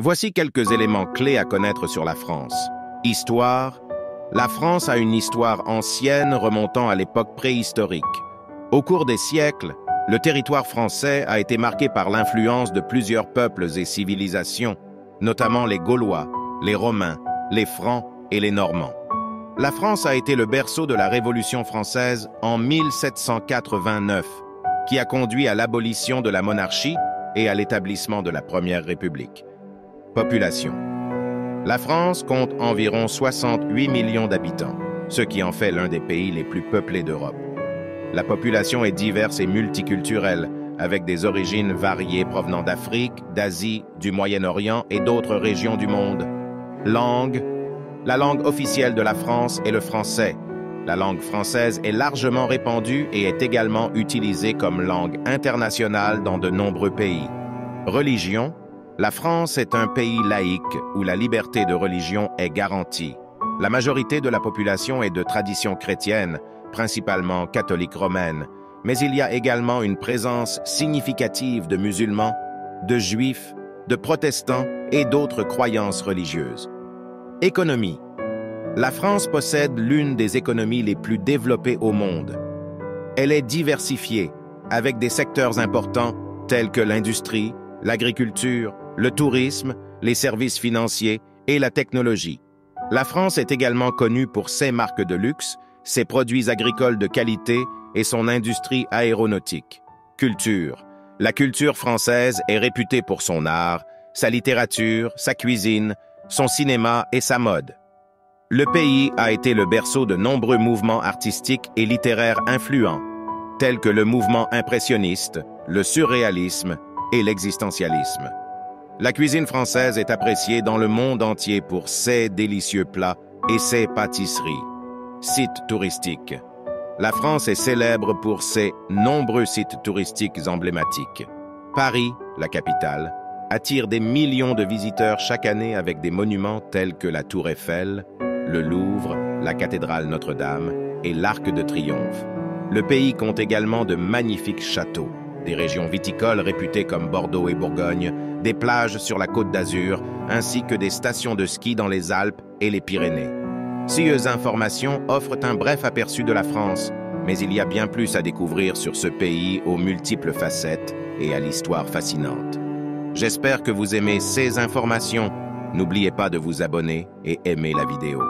Voici quelques éléments clés à connaître sur la France. Histoire. La France a une histoire ancienne remontant à l'époque préhistorique. Au cours des siècles, le territoire français a été marqué par l'influence de plusieurs peuples et civilisations, notamment les Gaulois, les Romains, les Francs et les Normands. La France a été le berceau de la Révolution française en 1789, qui a conduit à l'abolition de la monarchie et à l'établissement de la Première République. Population. La France compte environ 68 millions d'habitants, ce qui en fait l'un des pays les plus peuplés d'Europe. La population est diverse et multiculturelle, avec des origines variées provenant d'Afrique, d'Asie, du Moyen-Orient et d'autres régions du monde. Langue. La langue officielle de la France est le français. La langue française est largement répandue et est également utilisée comme langue internationale dans de nombreux pays. Religion. La France est un pays laïque où la liberté de religion est garantie. La majorité de la population est de tradition chrétienne, principalement catholique romaine, mais il y a également une présence significative de musulmans, de juifs, de protestants et d'autres croyances religieuses. Économie. La France possède l'une des économies les plus développées au monde. Elle est diversifiée, avec des secteurs importants tels que l'industrie, l'agriculture, le tourisme, les services financiers et la technologie. La France est également connue pour ses marques de luxe, ses produits agricoles de qualité et son industrie aéronautique. Culture. La culture française est réputée pour son art, sa littérature, sa cuisine, son cinéma et sa mode. Le pays a été le berceau de nombreux mouvements artistiques et littéraires influents, tels que le mouvement impressionniste, le surréalisme et l'existentialisme. La cuisine française est appréciée dans le monde entier pour ses délicieux plats et ses pâtisseries. Sites touristiques. La France est célèbre pour ses nombreux sites touristiques emblématiques. Paris, la capitale, attire des millions de visiteurs chaque année avec des monuments tels que la Tour Eiffel, le Louvre, la cathédrale Notre-Dame et l'Arc de Triomphe. Le pays compte également de magnifiques châteaux, des régions viticoles réputées comme Bordeaux et Bourgogne, des plages sur la Côte d'Azur, ainsi que des stations de ski dans les Alpes et les Pyrénées. Ces informations offrent un bref aperçu de la France, mais il y a bien plus à découvrir sur ce pays aux multiples facettes et à l'histoire fascinante. J'espère que vous aimez ces informations. N'oubliez pas de vous abonner et aimer la vidéo.